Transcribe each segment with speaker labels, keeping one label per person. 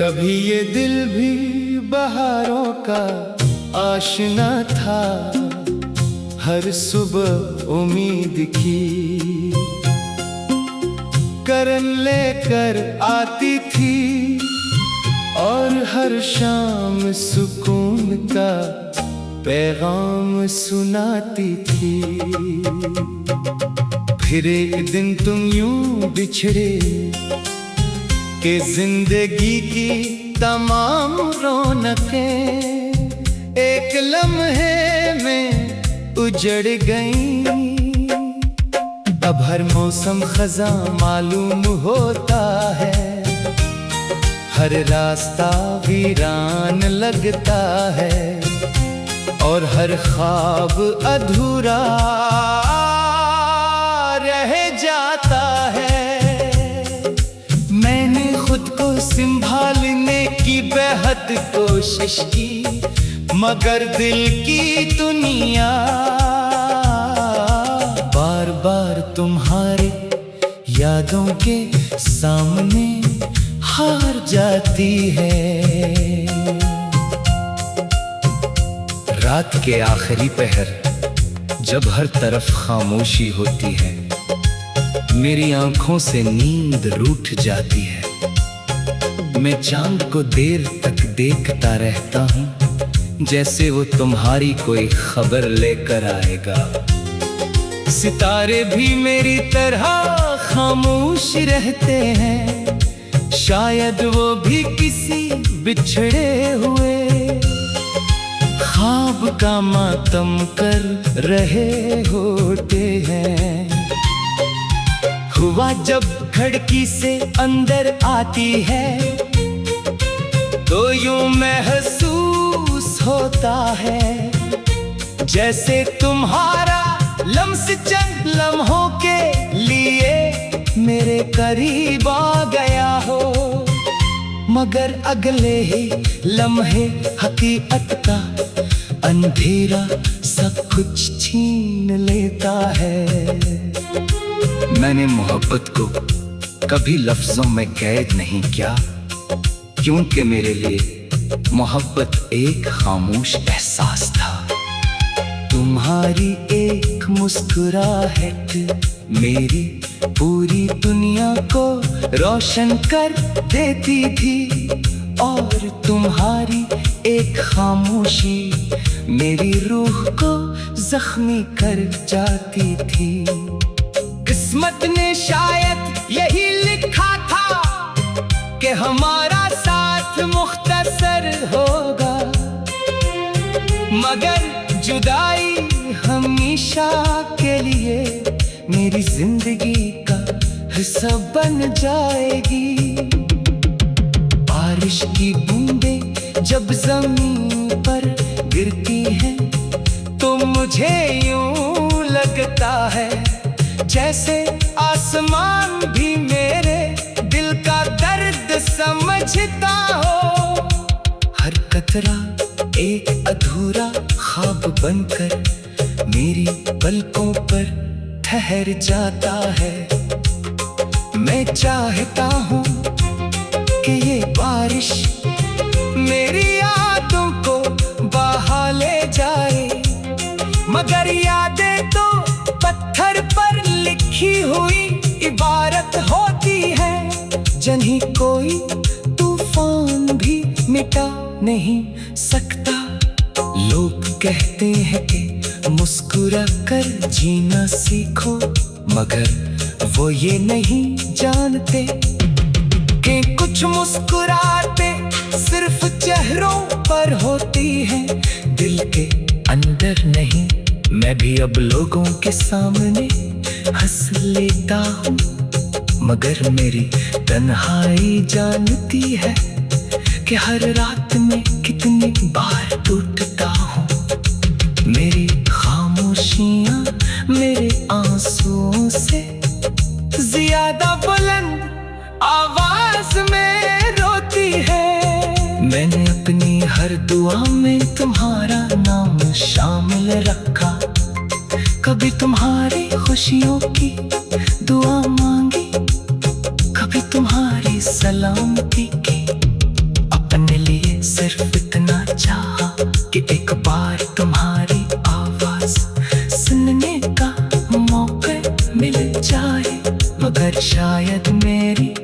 Speaker 1: कभी ये दिल भी बहारों का आशना था, हर सुबह उम्मीद की करन लेकर आती थी, और हर शाम सुकून का पैगाम सुनाती थी। फिर एक दिन तुम यूं बिछड़े कि जिंदगी की तमाम रौनकें एक लम्हे में उजड़ गईं। अब हर मौसम खज़ां मालूम होता है, हर रास्ता वीरान लगता है, और हर ख्वाब अधूरा रह जाता है। मैंने खुद को संभालने की बेहद कोशिश की, मगर दिल की दुनिया बार बार तुम्हारे यादों के सामने हार जाती है। रात के आखिरी पहर जब हर तरफ खामोशी होती है, मेरी आंखों से नींद रूठ जाती है। मैं चांद को देर तक देखता रहता हूँ, जैसे वो तुम्हारी कोई खबर लेकर आएगा। सितारे भी मेरी तरह खामोश रहते हैं, शायद वो भी किसी बिछड़े हुए ख्वाब का मातम कर रहे होते हैं। हुआ जब खिड़की से अंदर आती है, तो यूं महसूस होता है जैसे तुम्हारा लम्स चंद लम्हों के लिए मेरे करीब आ गया हो, मगर अगले ही लम्हे हकीकत का अंधेरा सब कुछ छीन लेता है। मैंने मोहब्बत को कभी लफ्जों में कैद नहीं किया, क्योंकि मेरे लिए मोहब्बत एक खामोश एहसास था। तुम्हारी एक मुस्कुराहट मेरी पूरी दुनिया को रोशन कर देती थी, और तुम्हारी एक खामोशी मेरी रूह को जख्मी कर जाती थी। किस्मत ने शायद यही लिखा था कि हमारा साथ मुख्तसर होगा, मगर जुदाई हमेशा के लिए मेरी जिंदगी का हिस्सा बन जाएगी। बारिश की बूंदें जब जमीन पर गिरती हैं, तो मुझे यूं लगता है जैसे आसमान भी मेरे दिल का दर्द समझता हो। हर कतरा एक अधूरा ख्वाब बनकर मेरी पलकों पर ठहर जाता है। मैं चाहता हूँ कि ये बारिश मेरी यादों को बहा ले जाए, मगर यादें तो पत्थर पर लिखी हुई इबारत होती है, जिन्हें कोई तूफान भी मिटा नहीं सकता। लोग कहते हैं कि मुस्कुरा कर जीना सीखो, मगर वो ये नहीं जानते कि कुछ मुस्कुराते सिर्फ चेहरों पर होती है, दिल के अंदर नहीं। मैं भी अब लोगों के सामने हंस लेता हूँ, मगर मेरी तन्हाई जानती है कि हर रात में कितनी बार टूटता हूँ। मेरी खामोशियाँ मेरे आंसुओं से ज्यादा बुलंद आवाज में रोती है। मैंने अपनी हर दुआ में तुम्हारा नाम शामिल रखा, कभी तुम्हारी खुशियों की दुआ मांगी, कभी तुम्हारी सलामती की।
Speaker 2: सिर्फ इतना चाहा कि एक बार तुम्हारी आवाज सुनने का मौका मिल जाए, मगर शायद मेरी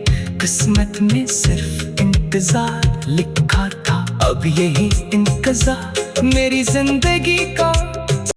Speaker 2: किस्मत में सिर्फ इंतजार लिखा था। अब यही इंतजार मेरी जिंदगी का